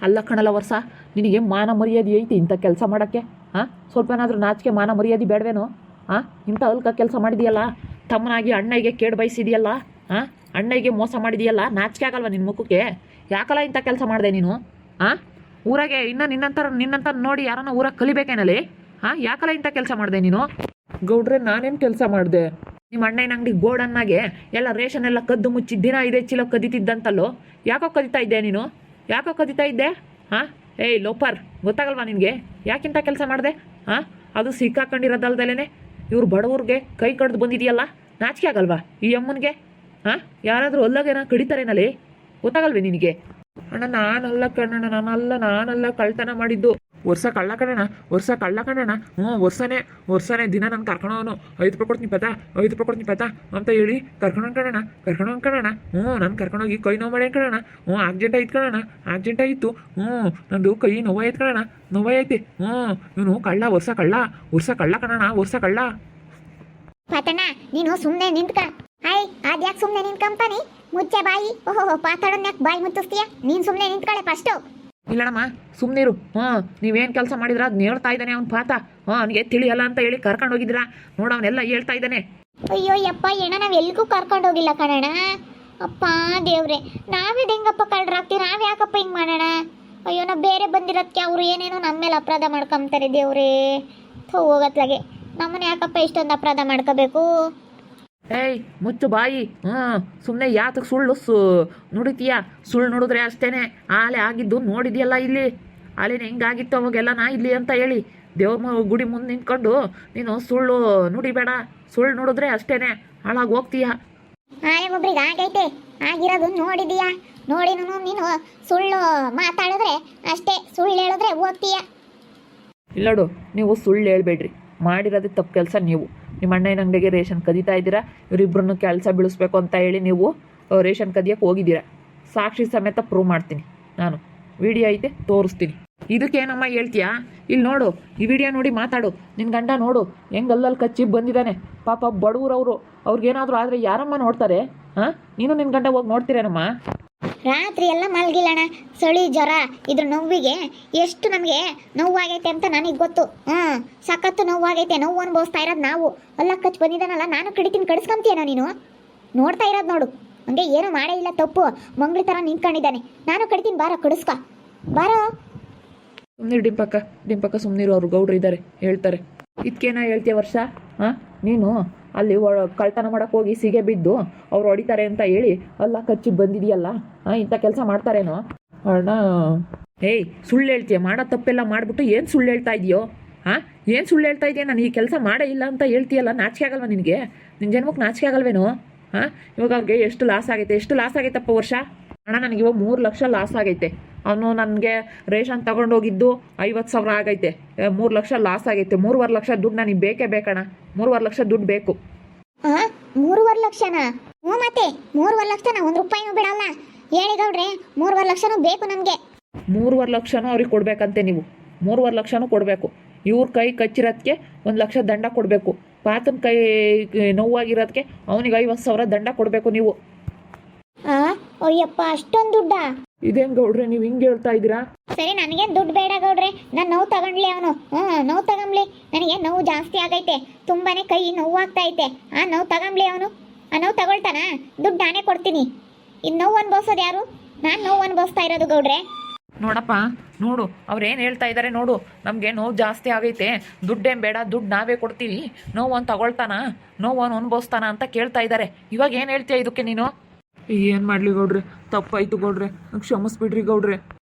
ಅಲ್ಲ ಕಣಲ್ಲ ವರ್ಷ, ನಿನಗೆ ಮಾನ ಮರ್ಯಾದೆ ಐತಿ ಇಂಥ ಕೆಲಸ ಮಾಡೋಕ್ಕೆ? ಹಾಂ, ಸ್ವಲ್ಪನಾದರೂ ನಾಚಿಕೆ ಮಾನ ಮರ್ಯಾದೆ ಬೇಡವೇನೋ? ಹಾಂ, ಇಂಥ ಅಲ್ಕ ಕೆಲಸ ಮಾಡಿದೆಯಲ್ಲ, ತಮ್ಮನಾಗಿ ಅಣ್ಣಗೆ ಕೇಡು ಬಯಸಿದೆಯಲ್ಲ, ಹಾಂ, ಅಣ್ಣಗೆ ಮೋಸ ಮಾಡಿದೆಯಲ್ಲ, ನಾಚಿಕೆ ಆಗಲ್ವ ನಿನ್ನ ಮುಖಕ್ಕೆ? ಯಾಕಲ್ಲ ಇಂಥ ಕೆಲಸ ಮಾಡಿದೆ ನೀನು? ಹಾಂ, ಊರಾಗೆ ಇನ್ನು ನಿನ್ನಂತ ನೋಡಿ ಯಾರನ್ನ ಊರಾಗ ಕಲಿಬೇಕೇನಲ್ಲಿ? ಹಾಂ, ಯಾಕಲ್ಲ ಇಂಥ ಕೆಲಸ ಮಾಡಿದೆ ನೀನು? ಗೌಡ್ರೆ, ನಾನೇನು ಕೆಲಸ ಮಾಡಿದೆ? ನಿಮ್ಮ ಅಣ್ಣನ ಅಂಗಡಿ ಗೋಡನ್ನಾಗೆ ಎಲ್ಲ ರೇಷನ್ ಎಲ್ಲ ಕದ್ದು ಮುಚ್ಚಿ ದಿನ 5 ಚೀಲ ಕದೀತಿದ್ದಂತಲ್ಲೋ, ಯಾಕೋ ಕದೀತಾ ಇದ್ದೆ ನೀನು? ಯಾಕೋ ಕದೀತಾ ಇದ್ದೆ? ಹಾಂ, ಏಯ್ ಲೋಪರ್, ಗೊತ್ತಾಗಲ್ವಾ ನಿನಗೆ ಯಾಕಿಂತ ಕೆಲಸ ಮಾಡಿದೆ? ಹಾಂ, ಅದು ಸಿಕ್ಕಾಕೊಂಡಿರೋದಲ್ದಲೇ ಇವ್ರು ಬಡವ್ರಿಗೆ ಕೈ ಕಡ್ದು ಬಂದಿದೆಯಲ್ಲ, ನಾಚಿಕೆ ಆಗಲ್ವಾ ಈ ಅಮ್ಮನಿಗೆ? ಹಾಂ, ಯಾರಾದರೂ ಅಲ್ಲಾಗೇನ ಕಡಿತಾರೇನಲ್ಲಿ? ಗೊತ್ತಾಗಲ್ವೇ ನಿನಗೆ? ಅಣ್ಣ, ನಾನಲ್ಲ ಕಳ್ತನ ಮಾಡಿದ್ದು. ವರ್ಷ ಕಳ್ಳ ಕಣ್ಣಣ್ಣ. ಹ್ಞೂ, ವರ್ಷನೇ ದಿನ ನಾನು ಕರ್ಕೊಂಡವನು. 5 ರೂಪಾಯಿ ಕೊಡ್ತೀನಿ ಪತ ಅಂತ ಹೇಳಿ ಕರ್ಕೊಂಡೋನ್ ಕಣಣ್ಣ. ಹ್ಞೂ, ನಾನು ಕರ್ಕೊಂಡೋಗಿ ಕೈ ನೋವು ಮಾಡಿ ಕಣಣ್ಣ. ಹ್ಞೂ, ಆಕ್ಸಿಡೆಂಟ್ ಆಯಿತು. ಹ್ಞೂ, ನಂದು ಕೈ ನೋವಾಯ್ತು ಕಣಣ್ಣ, ನೋವಾಯ್ತಿ. ಹ್ಞೂ, ಇವನು ಕಳ್ಳ, ವರ್ಷ ಕಳ್ಳ ಕಣಣ್ಣ, ವರ್ಷ ಕಳ್ಳ. ಪಾತಣ್ಣ, ನೀನು ಸುಮ್ಮನೆ ನಿಂತ್ಕ. ಹಾಯ್, ಅದ್ಯಾಕೆ ಸುಮ್ಮನೆ ನಿನ್ ಕಂಪನಿ ಮುಚ್ಚೆ ಬಾಯಿ? ಓಹೋ, ಪಾತಾಡೋನ್ ಯಾಕೆ ಬಾಯಿ ಮುತ್ತಿಸ್ತೀಯ? ನೀನು ಸುಮ್ಮನೆ ನಿಂತ್ಕೊಳ್ಳೆ ಫಸ್ಟು. ಇಲ್ಲಣ್ಣಮ್ಮ, ಸುಮ್ಮನಿರು. ನೀವೇನು ಕೆಲಸ ಮಾಡಿದ್ರ ಅದನ್ನ ಹೇಳ್ತಾ ಇದ್ದಾನೆ ಅವ್ನು ಪಾತ. ಅವನಿಗೆ ತಿಳಿಯಲ್ಲ ಅಂತ ಹೇಳಿ ಕರ್ಕೊಂಡು ಹೋಗಿದ್ದೀರಾ ನೋಡು, ಅವನೆಲ್ಲ ಹೇಳ್ತಾ ಇದ್ದಾನೆ. ಅಯ್ಯೋ ಯಪ್ಪ, ನಾವ್ ಎಲ್ಗೂ ಕರ್ಕೊಂಡು ಹೋಗಿಲ್ಲ ಕಣಣ್ಣ. ಅಪ್ಪ ದೇವ್ರೆ, ನಾವೇ ಹೆಂಗಪ್ಪ ಕಳ್ರಾಗ್ತೀವಿ? ನಾವ್ ಯಾಕಪ್ಪ ಹಿಂಗ್ ಮಾಡೋಣ? ಅಯ್ಯೋ, ನಾವು ಬೇರೆ ಬಂದಿರೋದಕ್ಕೆ ಅವರು ಏನೇನೋ ನಮ್ಮ ಮೇಲೆ ಅಪರಾಧ ಮಾಡ್ಕೊಂತಾರೆ. ದೇವ್ರೇ, ಹೋಗತ್ಲಾಗೆ ನಮ್ಮನ್ನ ಯಾಕಪ್ಪ ಇಷ್ಟೊಂದು ಅಪರಾಧ ಮಾಡ್ಕೋಬೇಕು? ಏಯ್, ಮುಚ್ಚು ಬಾಯಿ. ಸುಮ್ಮನೆ ಯಾತಕ್ಕೆ ಸುಳ್ಳು ನುಡಿತೀಯ? ಸುಳ್ಳು ನುಡಿದ್ರೆ ಅಷ್ಟೇನೆ. ಆಲೆ ಆಗಿದ್ದು ನೋಡಿದ್ಯಲ್ಲ ಇಲ್ಲಿ, ಆಲೇನು ಹೆಂಗಾಗಿತ್ತು ಅವಾಗೆಲ್ಲ ನಾ ಇಲ್ಲಿ ಅಂತ ಹೇಳಿ ದೇವ್ರ ಗುಡಿ ಮುಂದೆ ನಿಂತ್ಕೊಂಡು ನೀನು ಸುಳ್ಳು ನುಡಿಬೇಡ. ಸುಳ್ಳು ನುಡಿದ್ರೆ ಅಷ್ಟೇನೆ ಹಾಳಾಗಿ ಹೋಗ್ತೀಯ. ಆಲೆ ಒಬ್ರಿಗೆ ಆಗೈತೆ, ಆಗಿರೋದು ನೋಡಿದೀಯಾ? ನೋಡಿನೂ ನೀನು ಸುಳ್ಳು ಮಾತಾಡಿದ್ರೆ ಅಷ್ಟೇ, ಸುಳ್ಳು ಹೇಳಿದ್ರೆ ಹೋಗ್ತೀಯ. ಇಲ್ಲೋಡು, ನೀವು ಸುಳ್ಳು ಹೇಳ್ಬೇಡ್ರಿ. ಮಾಡಿರೋದೇ ತಪ್ಪು ಕೆಲಸ. ನೀವು ನಿಮ್ಮ ಅಣ್ಣನ ಅಂಗಡಿಗೆ ರೇಷನ್ ಕದೀತಾ ಇದ್ದೀರಾ, ಇವರಿಬ್ಬರನ್ನು ಕೆಲಸ ಬೀಳಿಸ್ಬೇಕು ಅಂತ ಹೇಳಿ ನೀವು ರೇಷನ್ ಕದಿಯಕ್ಕೆ ಹೋಗಿದ್ದೀರಾ. ಸಾಕ್ಷಿ ಸಮೇತ ಪ್ರೂವ್ ಮಾಡ್ತೀನಿ ನಾನು. ವಿಡಿಯೋ ಐತೆ, ತೋರಿಸ್ತೀನಿ. ಇದಕ್ಕೇನಮ್ಮ ಹೇಳ್ತೀಯಾ? ಇಲ್ಲಿ ನೋಡು, ಈ ವಿಡಿಯೋ ನೋಡಿ ಮಾತಾಡು. ನಿನ್ನ ಗಂಡ ನೋಡು ಹೆಂಗಲ್ಲಲ್ಲಿ ಕಚ್ಚಿ ಬಂದಿದ್ದಾನೆ. ಪಾಪ ಬಡವ್ರವರು, ಅವ್ರಿಗೇನಾದರೂ ಆದರೆ ಯಾರಮ್ಮ ನೋಡ್ತಾರೆ? ಹಾಂ, ನೀನು ನಿನ್ನ ಗಂಡ ಹೋಗಿ ನೋಡ್ತೀರೇನಮ್ಮ? ರಾತ್ರಿ ಎಲ್ಲ ಮಲಗಿಲ್ಲಣ್ಣ, ಚಳಿ ಜ್ವರ ಇದ್ರ ನೋವಿಗೆ ಎಷ್ಟು ನಮಗೆ ನೋವಾಗೈತೆ ಅಂತ ನನಗೆ ಗೊತ್ತು. ಸಖತ್ತು ನೋವಾಗೈತೆ. ನೋವು ಅನುಭವಿಸ್ತಾ ಇರೋದು ನಾವು. ಅಲ್ಲ ಕಚ್ಚಿ ಬಂದಿದ್ದಾನಲ್ಲ, ನಾನು ಕಡಿಸ್ಕೊಂತೀಯನೋ ನೀನು? ನೋಡ್ತಾ ಇರೋದು ನೋಡು, ಹಂಗೆ ಏನೂ ಮಾಡೇ ಇಲ್ಲ, ತಪ್ಪು ಮಂಗ್ಳಿ ಥರ ನಿಂತ್ಕೊಂಡಿದ್ದಾನೆ. ನಾನು ಕಡಿತೀನಿ, ಬಾರೋ ಕಡಿಸ್ಕ ಬಾರೋ. ಸುಮ್ಮನೆ ಡಿಂಪಕ್ಕ ಸುಮ್ಮನಿರು, ಅವ್ರು ಗೌಡ್ರು ಇದ್ದಾರೆ, ಹೇಳ್ತಾರೆ. ಇದಕ್ಕೇನ ಹೇಳ್ತೀಯ ವರ್ಷ? ಹಾಂ, ನೀನು ಅಲ್ಲಿ ಕಳ್ತನ ಮಾಡೋಕ್ಕೆ ಹೋಗಿ ಸಿಗೆ ಬಿದ್ದು ಅವ್ರು ಹೊಡಿತಾರೆ ಅಂತ ಹೇಳಿ ಅಲ್ಲ ಕಚ್ಚಿ ಬಂದಿದೆಯಲ್ಲ. ಇಂಥ ಕೆಲಸ ಮಾಡ್ತಾರೇನೋ ಅಣ್ಣ? ಏಯ್, ಸುಳ್ಳು ಹೇಳ್ತೀಯ? ಮಾಡೋ ತಪ್ಪೆಲ್ಲ ಮಾಡಿಬಿಟ್ಟು ಏನು ಸುಳ್ಳು ಹೇಳ್ತಾ ಇದೆಯೋ? ಹಾಂ, ಏನು ಸುಳ್ಳು ಹೇಳ್ತಾ ಇದೆಯಾ? ನಾನು ಈ ಕೆಲಸ ಮಾಡೇ ಇಲ್ಲ ಅಂತ ಹೇಳ್ತೀಯಲ್ಲ, ನಾಚಿಕೆ ಆಗಲ್ವ ನಿನಗೆ? ನಿನ್ನ ಜನ್ಮಕ್ಕೆ ನಾಚಿಕೆ ಆಗಲ್ವೇನೋ? ಹಾಂ, ಇವಾಗ ಅವ್ರಿಗೆ ಎಷ್ಟು ಲಾಸ್ ಆಗೈತಪ್ಪ ವರ್ಷ? ಅಣ್ಣ, ನನಗೆ ಇವಾಗ 3 ಲಕ್ಷ ಲಾಸ್ ಆಗೈತೆ. ಅವನು ನನಗೆ ರೇಷನ್ ತಗೊಂಡೋಗಿದ್ದು 50,000 ಆಗೈತೆ. 3 ಲಕ್ಷ ಲಾಸ್ ಆಗೈತೆ. 3.5 ಲಕ್ಷ ದುಡ್ಡು ನನಗೆ ಬೇಕೇ ಬೇಕಣ್ಣ. 3.5 ಲಕ್ಷ ದುಡ್ಡು ಬೇಕು. 3.5 ಲಕ್ಷನಾ? ಹ್ಞೂ, ಮತ್ತೆ 3.5 ಲಕ್ಷನ 1 ರೂಪಾಯಿನೂ ಬಿಡಲ್ಲ. ಹೇಳಿ ಗೌಡ್ರೆ, 3.5 ಲಕ್ಷನೂ ಬೇಕು ನಮಗೆ. 3.5 ಲಕ್ಷನೂ ಅವ್ರಿಗೆ ಕೊಡ್ಬೇಕಂತೆ ನೀವು. 3.5 ಲಕ್ಷನೂ ಕೊಡಬೇಕು. ಇವ್ರ ಕೈ ಕಚ್ಚಿರೋದಕ್ಕೆ 1 ಲಕ್ಷ ದಂಡ ಕೊಡಬೇಕು. ಪಾತನ ಕೈ ನೋವಾಗಿರೋದಕ್ಕೆ ಅವನಿಗೆ 50,000 ದಂಡ ಕೊಡಬೇಕು ನೀವು. ಅಯ್ಯಪ್ಪ, ಅಷ್ಟೊಂದು ದುಡ್ಡಾ? ಇದೇನು ಗೌಡ್ರೆ ನೀವು ಹಿಂಗೆ ಹೇಳ್ತಾ ಇದ್ದೀರಾ? ಸರಿ, ನನಗೇನು ದುಡ್ಡು ಬೇಡ ಗೌಡ್ರೆ, ನಾನು ನೋವು ತಗೊಂಡ್ಲಿ ಅವನು. ನೋವು ತಗೊಂಬ್ಲಿ, ನನಗೆ ನೋವು ಜಾಸ್ತಿ ಆಗೈತೆ, ತುಂಬಾನೇ ಕೈ ನೋವಾಗ್ತಾ ಐತೆ. ನೋವು ತಗೊಂಬ್ಲಿ ಅವನು. ನೋವು ತಗೊಳ್ತಾನ? ದುಡ್ಡು ನಾನೇ ಕೊಡ್ತೀನಿ. ಇದು ನೋವು ಅನ್ಭವಿಸೋದು ಯಾರು? ನಾನು ನೋವು ಅನ್ಭವಿಸ್ತಾ ಇರೋದು ಗೌಡ್ರೆ. ನೋಡಪ್ಪ, ನೋಡು ಅವ್ರೇನು ಹೇಳ್ತಾ ಇದ್ದಾರೆ ನೋಡು. ನಮಗೆ ನೋವು ಜಾಸ್ತಿ ಆಗೈತೆ, ದುಡ್ಡೇನು ಬೇಡ, ದುಡ್ಡು ನಾವೇ ಕೊಡ್ತೀವಿ, ನೋವನ್ನು ತಗೊಳ್ತಾನ, ನೋವನ್ನು ಅನುಭವಿಸ್ತಾನ ಅಂತ ಕೇಳ್ತಾ ಇದ್ದಾರೆ. ಇವಾಗ ಏನು ಹೇಳ್ತೀಯ ಇದಕ್ಕೆ ನೀನು? ಏನು ಮಾಡಲಿ ಗೌಡ್ರೆ, ತಪ್ಪಾಯ್ತು ಗೌಡ್ರೆ, ಕ್ಷಮಿಸ್ಬಿಡ್ರಿ ಗೌಡ್ರೆ.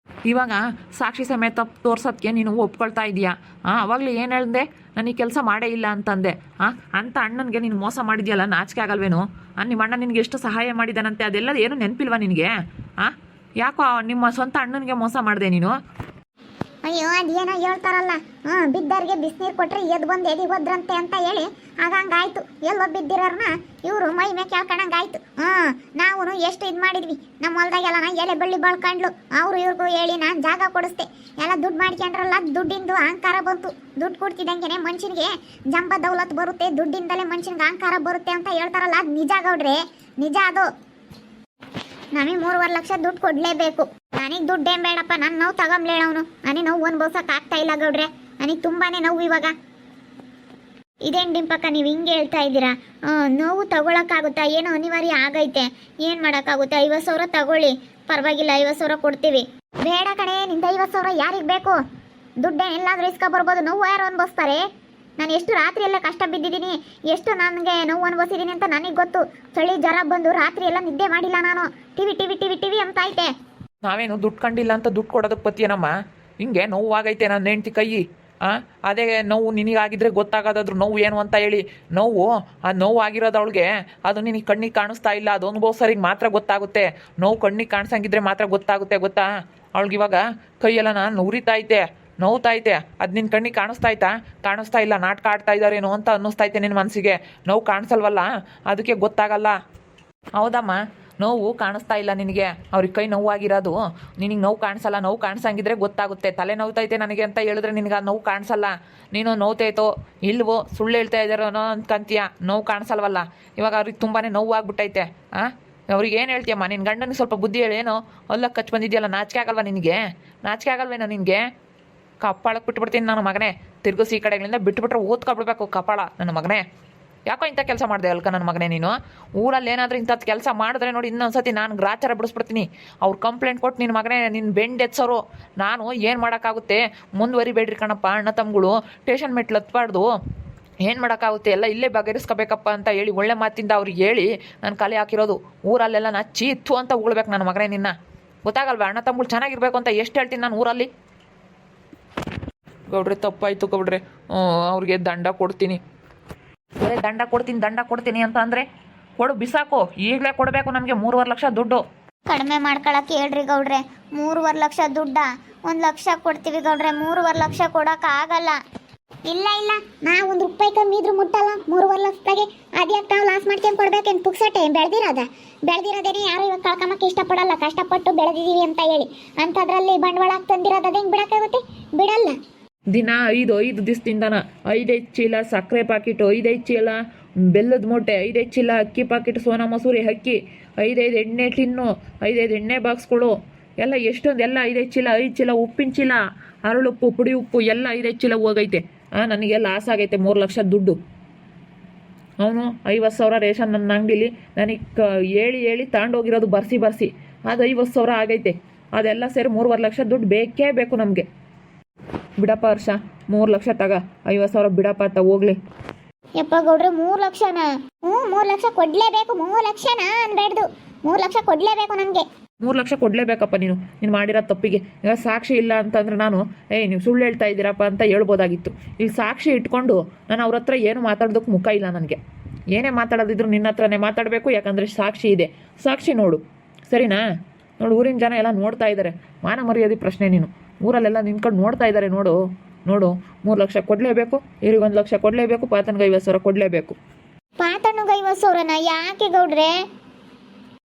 ಇವಾಗ ಸಾಕ್ಷಿ ಸಮೇತ ತೋರ್ಸೋದಕ್ಕೆ ನೀನು ಒಪ್ಕೊಳ್ತಾ ಇದೀಯಾ? ಅವಾಗಲೇ ಏನು ಹೇಳ್ದೆ? ನಾನು ಈ ಕೆಲಸ ಮಾಡೇ ಇಲ್ಲ ಅಂತಂದೆ. ಅಂತ ಅಣ್ಣನಿಗೆ ನೀನು ಮೋಸ ಮಾಡಿದ್ಯಲ್ಲ, ನಾಚಿಕೆ ಆಗಲ್ವೇನು? ನಿಮ್ಮ ಅಣ್ಣ ನಿನಗೆ ಎಷ್ಟು ಸಹಾಯ ಮಾಡಿದಾನಂತೆ, ಅದೆಲ್ಲ ಏನು ನೆನಪಿಲ್ವಾ ನಿನಗೆ? ಯಾಕೋ ನಿಮ್ಮ ಸ್ವಂತ ಅಣ್ಣನಿಗೆ ಮೋಸ ಮಾಡಿದೆ ನೀನು? ಅಯ್ಯೋ, ಅದೇನೋ ಹೇಳ್ತಾರಲ್ಲ, ಬಿದ್ದವ್ರಿಗೆ ಬಿಸಿನೀರು ಕೊಟ್ರೆ ಎದ್ದು ಬಂದು ಎದಿ ಹೋದ್ರಂತೆ ಅಂತ ಹೇಳಿ ಹಂಗಾಯ್ತು. ಎಲ್ಲೋ ಬಿದ್ದಿರೋರ್ನ ಇವರು ಮೈ ಮೇ ಕೇಳ್ಕೊಂಡಂಗಾಯ್ತು. ನಾವು ಎಷ್ಟು ಇದು ಮಾಡಿದ್ವಿ ನಮ್ಮ ಹೊಲ್ದಾಗೆಲ್ಲ. ಎಲೆ ಬಳ್ಳಿ ಬಳ್ಕೊಂಡ್ಲು, ಅವ್ರು ಇವ್ರಿಗೂ ಹೇಳಿ ನಾನು ಜಾಗ ಕೊಡಿಸ್ದೆ. ಎಲ್ಲ ದುಡ್ಡು ಮಾಡ್ಕೊಂಡ್ರಲ್ಲ, ದುಡ್ಡಿಂದು ಅಹಂಕಾರ ಬಂತು. ದುಡ್ಡು ಕೊಡ್ತಿದ್ದಂಗೆ ಮನುಷ್ಯನಿಗೆ ಜಂಬ ದೌಲತ್ ಬರುತ್ತೆ, ದುಡ್ಡಿಂದಲೇ ಮನುಷ್ಯನಿಗೆ ಅಹಂಕಾರ ಬರುತ್ತೆ ಅಂತ ಹೇಳ್ತಾರಲ್ಲ, ಅದು ನಿಜ ಗೌಡ್ರೆ, ನಿಜ ಅದು. ನಮಗೆ 3.5 ಲಕ್ಷ ದುಡ್ಡು ಕೊಡಲೇಬೇಕು. ನನಗೆ ದುಡ್ಡೇನು ಬೇಡಪ್ಪ, ನನ್ನ ನೋವು ತಗೊಂಬ್ಲೇಳ ಅವನು. ನನಗೆ ನೋವು ಅನ್ಭವ್ಸಕ್ಕೆ ಆಗ್ತಾ ಇಲ್ಲ ಗೌಡ್ರೆ, ನನಗೆ ತುಂಬಾನೇ ನೋವು ಇವಾಗ. ಇದೇನು ಡಿಂಪಕ್ಕ ನೀವು ಹಿಂಗೆ ಹೇಳ್ತಾ ಇದ್ದೀರಾ? ನೋವು ತಗೊಳಕ್ಕಾಗುತ್ತಾ? ಏನೋ ಅನಿವಾರ್ಯ ಆಗೈತೆ, ಏನು ಮಾಡೋಕ್ಕಾಗುತ್ತೆ? 50,000 ತಗೊಳ್ಳಿ, ಪರವಾಗಿಲ್ಲ, 50,000 ಕೊಡ್ತೀವಿ. ಬೇಡ ಕಣೆ, ನಿಂದ 50,000 ಯಾರಿಗೆ ಬೇಕು? ದುಡ್ಡೇ ಎಲ್ಲಾದ್ರೂ ಇಸ್ಕೊ ಬರ್ಬೋದು, ನೋವು ಯಾರು ಅನ್ಭವಿಸ್ತಾರೆ? ನಾನು ಎಷ್ಟು ರಾತ್ರಿ ಎಲ್ಲ ಕಷ್ಟ ಬಿದ್ದಿದ್ದೀನಿ, ಎಷ್ಟು ನನಗೆ ನೋವು ಅನ್ಭವಿಸಿದ್ದೀನಿ ಅಂತ ನನಗೆ ಗೊತ್ತು. ಚಳಿ ಜ್ವರ ಬಂದು ರಾತ್ರಿ ಎಲ್ಲ ನಿದ್ದೆ ಮಾಡಿಲ್ಲ ನಾನು. ಟಿವಿ ಟಿವಿ ಟಿವಿ ಟಿವಿ ಅಂತ ಐತೆ. ನಾವೇನು ದುಡ್ಡು ಕಂಡಿಲ್ಲ ಅಂತ ದುಡ್ಡು ಕೊಡೋದಕ್ಕೆ ಬತ್ತೀಯನಮ್ಮ? ಹಿಂಗೆ ನೋವಾಗೈತೆ ನನ್ನ ಹೆಂಡ್ತಿ ಕೈ. ಅದೇ ನೋವು ನಿನಗಾಗಿದ್ರೆ ಗೊತ್ತಾಗೋದಾದ್ರು ನೋವು ಏನು ಅಂತ ಹೇಳಿ. ಆ ನೋವು ಆಗಿರೋದು ಅವಳಿಗೆ, ಅದು ನಿನಗೆ ಕಣ್ಣಿಗೆ ಕಾಣಿಸ್ತಾ ಇಲ್ಲ, ಅದು ಅನುಭವಿಸೋರಿಗೆ ಮಾತ್ರ ಗೊತ್ತಾಗುತ್ತೆ. ನೋವು ಕಣ್ಣಿಗೆ ಕಾಣಿಸಂಗಿದ್ರೆ ಮಾತ್ರ ಗೊತ್ತಾಗುತ್ತೆ, ಗೊತ್ತಾ? ಅವಳಿಗಿವಾಗ ಕೈಯೆಲ್ಲ ನಾನು ಉರಿತೈತೆ, ನೋವ್ತೈತೆ. ಅದು ನಿನ್ನ ಕಣ್ಣಿಗೆ ಕಾಣಿಸ್ತಾ ಇಲ್ಲ, ನಾಟಕ ಆಡ್ತಾ ಇದ್ದಾರೇನೋ ಅಂತ ಅನ್ನಿಸ್ತೈತೆ ನಿನ್ನ ಮನಸ್ಸಿಗೆ. ನೋವು ಕಾಣಿಸಲ್ವಲ್ಲ, ಅದಕ್ಕೆ ಗೊತ್ತಾಗಲ್ಲ. ಹೌದಮ್ಮ, ನೋವು ಕಾಣಿಸ್ತಾ ಇಲ್ಲ ನಿನಗೆ, ಅವ್ರಿಗೆ ಕೈ ನೋವಾಗಿರೋದು. ನಿನಗೆ ನೋವು ಕಾಣಿಸಲ್ಲ, ನೋವು ಕಾಣಿಸಂಗಿದ್ರೆ ಗೊತ್ತಾಗುತ್ತೆ. ತಲೆ ನೋವ್ತೈತೆ ನನಗೆ ಅಂತ ಹೇಳಿದ್ರೆ ನಿನಗೆ ಆ ನೋವು ಕಾಣಿಸಲ್ಲ. ನೀನು ನೋವ್ತೈತೋ ಇಲ್ವೋ ಸುಳ್ಳು ಹೇಳ್ತಾ ಇದ್ದಾರೋ ಅನ್ಕಂತೀಯ, ನೋವು ಕಾಣಿಸಲ್ವಲ್ಲ. ಇವಾಗ ಅವ್ರಿಗೆ ತುಂಬಾ ನೋವು ಆಗ್ಬಿಟ್ಟೈತೆ. ಅವ್ರಿಗೆ ಏನು ಹೇಳ್ತೀಯಮ್ಮ? ನಿನ್ನ ಗಂಡನಿಗೆ ಸ್ವಲ್ಪ ಬುದ್ಧಿ ಹೇಳೇನೋ? ಹೊಲ್ಲಕ್ಕೆ ಕಚ್ಚಿ ಬಂದಿದ್ಯಲ್ಲ, ನಾಚಿಕೆ ಆಗಲ್ವಾ ನಿನಗೆ? ನಾಚಿಕೆ ಆಗಲ್ವೇನೋ ನಿನಗೆ? ಕಪ್ಪಾಳಕ್ಕೆ ಬಿಟ್ಬಿಡ್ತೀನಿ ನನ್ನ ಮಗನೇ. ತಿರ್ಗಿಸಿ ಈ ಕಡೆಗಳಿಂದ ಬಿಟ್ಬಿಟ್ರೆ ಓದ್ಕೊಬಿಡ್ಬೇಕು ಕಪಾಳ ನನ್ನ ಮಗನೇ. ಯಾಕೋ ಇಂಥ ಕೆಲಸ ಮಾಡಿದೆ ಅಲ್ಕ ನನ್ನ ಮಗನೇ ನೀನು? ಊರಲ್ಲಿ ಏನಾದರೂ ಇಂಥದ್ದು ಕೆಲಸ ಮಾಡಿದ್ರೆ ನೋಡಿ, ಇನ್ನೊಂದ್ಸತಿ ನಾನು ಗ್ರಾಚಾರ ಬಿಡಿಸ್ಬಿಡ್ತೀನಿ. ಅವ್ರು ಕಂಪ್ಲೇಂಟ್ ಕೊಟ್ಟು ನಿನ್ನ ಮಗನೇ ನಿನ್ನ ಬೆಂಡ್ ಎತ್ಸೋರು. ನಾನು ಏನು ಮಾಡೋಕ್ಕಾಗುತ್ತೆ? ಮುಂದುವರಿಬೇಡ್ರಿ ಕಣಪ್ಪ, ಅಣ್ಣ ತಮ್ಮಗಳು ಟೇಷನ್ ಮೆಟ್ಲು ಹತ್ಬಾರ್ದು. ಏನು ಮಾಡೋಕ್ಕಾಗುತ್ತೆ? ಎಲ್ಲ ಇಲ್ಲೇ ಬಗೆಹರಿಸ್ಕೋಬೇಕಪ್ಪ ಅಂತ ಹೇಳಿ ಒಳ್ಳೆ ಮಾತಿಂದ ಅವ್ರಿಗೆ ಹೇಳಿ ನಾನು ಕಲೆ ಹಾಕಿರೋದು. ಊರಲ್ಲೆಲ್ಲ ನಾ ಚೀತು ಅಂತ ಉಳ್ಬೇಕು ನನ್ನ ಮಗನೇ ನಿನ್ನ. ಗೊತ್ತಾಗಲ್ವ? ಅಣ್ಣ ತಮ್ಮಗಳು ಚೆನ್ನಾಗಿರ್ಬೇಕು ಅಂತ ಎಷ್ಟು ಹೇಳ್ತೀನಿ ನಾನು ಊರಲ್ಲಿ. ಗೌಡ್ರೆ ತಪ್ಪಾಯಿತು ಗೌಡ್ರೆ, ಅವ್ರಿಗೆ ದಂಡ ಕೊಡ್ತೀನಿ. ಬರೀ ದಂಡ ಕೊಡ್ತೀನಿ ಅಂತ ಅಂದರೆ ಕೊಡು, ಬಿಸಾಕು. ಈಗಲೇ ಕೊಡಬೇಕು ನಮಗೆ 3.5 ಲಕ್ಷ ದುಡ್ಡು. ಕಡಿಮೆ ಮಾಡ್ಕೊಳಕ್ಕೆ ಹೇಳ್ರಿ ಗೌಡ್ರೆ. 3.5 ಲಕ್ಷ ದುಡ್ಡ? 1 ಲಕ್ಷ ಕೊಡ್ತೀವಿ ಗೌಡ್ರೆ, 3.5 ಲಕ್ಷ ಕೊಡೋಕ್ಕಾಗಲ್ಲ. ಇಲ್ಲ, ನಾ 1 ರೂಪಾಯಿ ಕಮ್ಮಿ ಇದ್ರೂ ಮುಟ್ಟಲ್ಲ 3.5 ಲಕ್ಷದಾಗೆ. ಅದ್ಯಾಕೆ ನಾವು ಲಾಸ್ ಮಾಡ್ಕೊಂಡು ಕೊಡ್ಬೇಕೇನು? ಪುಕ್ಸಟೆ ಬೆಳೆದಿರೋದೇನೆ ಯಾರು ಇವಾಗ ಕಳ್ಕೊಂಬಕ್ಕೆ ಇಷ್ಟಪಡಲ್ಲ, ಕಷ್ಟಪಟ್ಟು ಬೆಳೆದಿದ್ದೀವಿ ಅಂತ ಹೇಳಿ. ಅಂಥದ್ರಲ್ಲಿ ಬಂಡವಾಳ ತಂದಿರೋದು ಅದು ಹೆಂಗೆ ಬಿಡೋಕ್ಕಾಗುತ್ತೆ? ಬಿಡಲ್ಲ. ದಿನ 5 ದಿವಸದಿಂದನ 5 ಚೀಲ ಸಕ್ಕರೆ ಪಾಕಿಟು, 5 ಚೀಲ ಬೆಲ್ಲದ ಮೂಟೆ, 5 ಚೀಲ ಅಕ್ಕಿ ಪಾಕಿಟ್, ಸೋನಾ ಮಸೂರಿ ಅಕ್ಕಿ, 5 ಎಣ್ಣೆ ಟಿನ್ನು, 5 ಎಣ್ಣೆ ಬಾಕ್ಸ್ಗಳು ಎಲ್ಲ ಎಷ್ಟೊಂದು, ಎಲ್ಲ 5 ಚೀಲ, 5 ಚೀಲ ಉಪ್ಪಿನ ಚೀಲ, ಅರಳುಪ್ಪು, ಪುಡಿ ಉಪ್ಪು ಎಲ್ಲ 5 ಚೀಲ ಹೋಗೈತೆ. ನನಗೆ ಲಾಸ್ ಆಗೈತೆ 3 ಲಕ್ಷ ದುಡ್ಡು. ಅವನು 50,000 ರೇಷನ್ ನನ್ನ ಅಂಗಡಿಲಿ ನನಗೆ ಹೇಳಿ ತಗೊಂಡೋಗಿರೋದು ಬರ್ಸಿ ಅದು 50,000 ಆಗೈತೆ. ಅದೆಲ್ಲ ಸೇರಿ 3.5 ಲಕ್ಷ ದುಡ್ಡು ಬೇಕೇ ಬೇಕು ನಮಗೆ. ಬಿಡಪ್ಪ ಹರ್ಷ, 3 ಲಕ್ಷ ತಗ, 50,000 ಬಿಡಪ್ಪ ಅಂತ ಹೋಗ್ಲಿ. ಯಪ್ಪ ಗೌಡ್ರೆ, 3 ಲಕ್ಷನಾ? 3 ಲಕ್ಷ ಕೊಡ್ಲೇಬೇಕು. 3 ಲಕ್ಷನಾ ಅನ್ಬೇಡ್ದು, 3 ಲಕ್ಷ ಕೊಡ್ಲೇಬೇಕು ನನಗೆ. 3 ಲಕ್ಷ ಕೊಡಲೇಬೇಕಪ್ಪ ನೀನು ಮಾಡಿರೋ ತಪ್ಪಿಗೆ. ಈಗ ಸಾಕ್ಷಿ ಇಲ್ಲ ಅಂತಂದ್ರೆ ನಾನು ನೀವು ಸುಳ್ಳು ಹೇಳ್ತಾ ಇದ್ದೀರಪ್ಪ ಅಂತ ಹೇಳ್ಬೋದಾಗಿತ್ತು. ಇಲ್ಲಿ ಸಾಕ್ಷಿ ಇಟ್ಕೊಂಡು ನಾನು ಅವ್ರ ಹತ್ರ ಏನು ಮಾತಾಡೋದಕ್ಕೆ ಮುಖ ಇಲ್ಲ ನನಗೆ. ಏನೇ ಮಾತಾಡೋದಿದ್ರು ನಿನ್ನ ಹತ್ರನೇ ಮಾತಾಡಬೇಕು, ಯಾಕಂದರೆ ಸಾಕ್ಷಿ ಇದೆ. ಸಾಕ್ಷಿ ನೋಡು, ಸರಿನಾ? ನೋಡು, ಊರಿನ ಜನ ಎಲ್ಲ ನೋಡ್ತಾ ಇದ್ದಾರೆ. ಮಾನ ಮರ್ಯಾದೆ ಪ್ರಶ್ನೆ. ನೀನು ಊರಲ್ಲೆಲ್ಲ ನಿಂತ್ಕೊಂಡು ನೋಡ್ತಾ ಇದ್ದಾರೆ. ನೋಡು 3 ಲಕ್ಷ ಕೊಡಲೇಬೇಕು, ಇವ್ರಿಗೆ 1 ಲಕ್ಷ ಕೊಡಲೇಬೇಕು, ಪಾತನ್ಗೆ 50,000 ಕೊಡಲೇಬೇಕು. ಪಾತಣ್ಣಗೆ 50,000ನಾ? ಯಾಕೆ ಗೌಡ್ರೆ?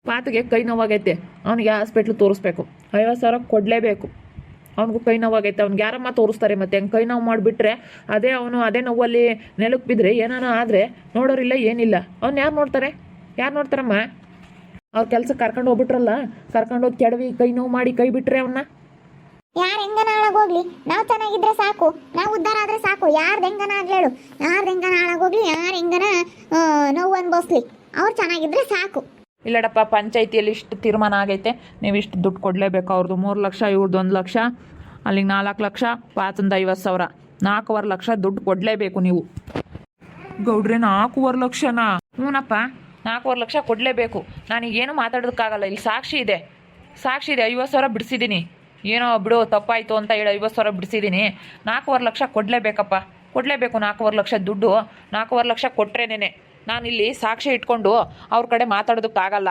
ಪಾತಿಗೆ ಕೈ ನೋವಾಗೈತೆ, ಅವನಿಗೆ ಹಾಸ್ಪಿಟ್ಲ್ ತೋರಿಸ್ಬೇಕು, 50,000 ಕೊಡಲೇಬೇಕು. ಅವ್ನಿಗೂ ಕೈ ನೋವಾಗೈತೆ, ಅವ್ನಿಗೆ ಯಾರಮ್ಮ ತೋರಿಸ್ತಾರೆ? ಮತ್ತೆ ಹಂಗೆ ಕೈ ನೋವು ಮಾಡಿಬಿಟ್ರೆ ಅದೇ ನೋವಲ್ಲಿ ನೆಲಕ್ಕೆ ಬಿದ್ದರೆ ಏನಾನ ಆದರೆ ನೋಡೋರಿಲ್ಲ, ಏನಿಲ್ಲ. ಅವ್ನು ಯಾರು ನೋಡ್ತಾರಮ್ಮ? ಅವ್ರ ಕೆಲಸ ಕರ್ಕೊಂಡು ಹೋಗ್ಬಿಟ್ರಲ್ಲ, ಕರ್ಕೊಂಡೋಗಿ ಕೆಡವಿ ಕೈ ನೋವು ಮಾಡಿ ಕೈ ಬಿಟ್ರೆ ಅವನ್ನ ಯಾರು ಹೆಂಗನ ಹಾಳಾಗೋಗ್ಲಿ, ನಾವು ಚೆನ್ನಾಗಿದ್ರೆ ಸಾಕು, ನಾವು ಉದ್ಧಾರ ಆದರೆ ಸಾಕು. ಯಾರ್ದು ಹೆಂಗನ ಆಗ್ಲೇಳು, ಯಾರ್ದು ಹೆಂಗನ ಹಾಳಾಗೋಗ್ಲಿ, ಯಾರು ಹೆಂಗನ ನೋವು ಅನ್ಭವಿಸ್ಲಿ, ಅವ್ರು ಚೆನ್ನಾಗಿದ್ರೆ ಸಾಕು. ಇಲ್ಲಡಪ್ಪ, ಪಂಚಾಯಿತಿಯಲ್ಲಿ ಇಷ್ಟು ತೀರ್ಮಾನ ಆಗೈತೆ, ನೀವು ಇಷ್ಟು ದುಡ್ಡು ಕೊಡಲೇಬೇಕು. ಅವ್ರದ್ದು 3 ಲಕ್ಷ, ಇವ್ರದ್ದು 1 ಲಕ್ಷ, ಅಲ್ಲಿಗೆ 4 ಲಕ್ಷ, ಪಾತಂದು 50,000, 4.5 ಲಕ್ಷ ದುಡ್ಡು ಕೊಡಲೇಬೇಕು ನೀವು. ಗೌಡ್ರೆ, 4.5 ಲಕ್ಷನಾ? ಹ್ಞೂನಪ್ಪ, 4.5 ಲಕ್ಷ ಕೊಡಲೇಬೇಕು. ನಾನೀಗೇನು ಮಾತಾಡೋದಕ್ಕಾಗಲ್ಲ. ಇಲ್ಲಿ ಸಾಕ್ಷಿ ಇದೆ 50,000 ಬಿಡಿಸಿದ್ದೀನಿ. ಏನೋ ಬಿಡು, ತಪ್ಪಾಯಿತು ಅಂತ ಹೇಳಿ 50,000 ಬಿಡಿಸಿದ್ದೀನಿ. 4.5 ಲಕ್ಷ ಕೊಡಲೇಬೇಕಪ್ಪ, ಕೊಡಲೇಬೇಕು. 4.5 ಲಕ್ಷ ದುಡ್ಡು, 4.5 ಲಕ್ಷ ಕೊಟ್ಟರೇನೇ ನಾನಿಲ್ಲಿ ಸಾಕ್ಷಿ ಇಟ್ಕೊಂಡು ಅವ್ರ ಕಡೆ ಮಾತಾಡೋದಕ್ಕಾಗಲ್ಲ.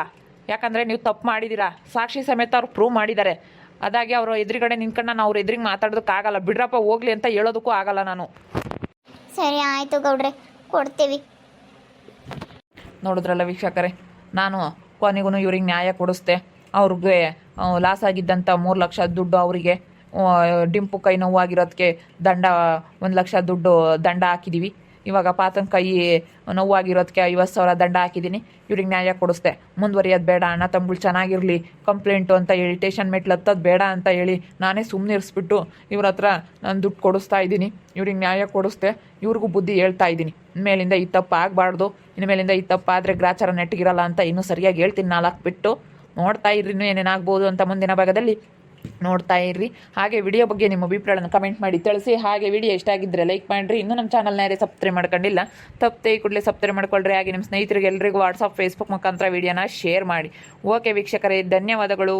ಯಾಕಂದರೆ ನೀವು ತಪ್ಪು ಮಾಡಿದ್ದೀರಾ, ಸಾಕ್ಷಿ ಸಮೇತ ಅವ್ರು ಪ್ರೂವ್ ಮಾಡಿದ್ದಾರೆ. ಅದಾಗಿ ಅವರು ಎದುರುಗಡೆ ನಿಂತ್ಕೊಂಡು ನಾನು ಅವ್ರ ಎದುರಿಗೆ ಮಾತಾಡೋದಕ್ಕಾಗಲ್ಲ. ಬಿಡ್ರಪ್ಪ ಹೋಗ್ಲಿ ಅಂತ ಹೇಳೋದಕ್ಕೂ ಆಗಲ್ಲ ನಾನು. ಸರಿ ಆಯಿತು ಗೌಡ್ರೆ, ಕೊಡ್ತೀವಿ. ನೋಡಿದ್ರಲ್ಲ ವೀಕ್ಷಕರೇ, ನಾನು ಕೊನೆಗೂ ಇವ್ರಿಗೆ ನ್ಯಾಯ ಕೊಡಿಸ್ದೆ. ಅವ್ರಿಗೆ ಲಾಸ್ ಆಗಿದ್ದಂಥ 3 ಲಕ್ಷ ದುಡ್ಡು ಅವರಿಗೆ ಡಿಂಪು ಕೈ ನೋವಾಗಿರೋದಕ್ಕೆ 1 ಲಕ್ಷ ದುಡ್ಡು ದಂಡ ಹಾಕಿದ್ದೀವಿ. ಇವಾಗ ಪಾತನ ಕೈ ನೋವಾಗಿರೋದಕ್ಕೆ 50,000 ದಂಡ ಹಾಕಿದ್ದೀನಿ. ಇವ್ರಿಗೆ ನ್ಯಾಯ ಕೊಡಿಸ್ದೆ. ಮುಂದುವರಿಯೋದು ಬೇಡ, ಅಣ್ಣ ತಮ್ಮಗಳು ಚೆನ್ನಾಗಿರಲಿ, ಕಂಪ್ಲೇಂಟು ಅಂತ ಹೇಳಿ ಟೇಷನ್ ಮೆಟ್ಲು ಹತ್ತೋದು ಬೇಡ ಅಂತ ಹೇಳಿ ನಾನೇ ಸುಮ್ಮನೆ ಇರಿಸ್ಬಿಟ್ಟು ಇವ್ರ ಹತ್ರ ನಾನು ದುಡ್ಡು ಕೊಡಿಸ್ತಾ ಇದ್ದೀನಿ. ಇವ್ರಿಗೆ ನ್ಯಾಯ ಕೊಡಿಸ್ದೆ, ಇವ್ರಿಗೂ ಬುದ್ಧಿ ಹೇಳ್ತಾ ಇದ್ದೀನಿ. ಇನ್ಮೇಲಿಂದ ಈ ತಪ್ಪು ಆಗಬಾರ್ದು, ಇನ್ಮೇಲಿಂದ ಈ ತಪ್ಪು ಆದರೆ ಗ್ರಾಚಾರ ನೆಟ್ಟಿಗಿರಲ್ಲ ಅಂತ ಇನ್ನೂ ಸರಿಯಾಗಿ ಹೇಳ್ತೀನಿ. 4 ಬಿಟ್ಟು ನೋಡ್ತಾ ಇರ್ರಿ ಇನ್ನೂ ಏನೇನಾಗ್ಬೋದು ಅಂತ ಮುಂದಿನ ಭಾಗದಲ್ಲಿ ನೋಡ್ತಾ ಇರ್ರಿ. ಹಾಗೆ ವಿಡಿಯೋ ಬಗ್ಗೆ ನಿಮ್ಮ ಅಭಿಪ್ರಾಯಗಳನ್ನು ಕಮೆಂಟ್ ಮಾಡಿ ತಿಳಿಸಿ. ಹಾಗೆ ವಿಡಿಯೋ ಇಷ್ಟ ಆಗಿದ್ದರೆ ಲೈಕ್ ಮಾಡಿರಿ. ಇನ್ನೂ ನಮ್ಮ ಚಾನಲ್ನ ಯಾರೇ ಸಬ್ಸ್ಕ್ರೈಬ್ ಮಾಡ್ಕೊಂಡಿಲ್ಲ ತಪ್ಪದೆ ಕೂಡಲೇ ಸಬ್ಸ್ಕ್ರೈಬ್ ಮಾಡ್ಕೊಳ್ರಿ. ಹಾಗೆ ನಿಮ್ಮ ಸ್ನೇಹಿತರಿಗೆ ಎಲ್ರಿಗೂ ವಾಟ್ಸಪ್ ಫೇಸ್ಬುಕ್ ಮುಖಾಂತರ ವಿಡಿಯೋನ ಶೇರ್ ಮಾಡಿ. ಓಕೆ ವೀಕ್ಷಕರೇ, ಧನ್ಯವಾದಗಳು.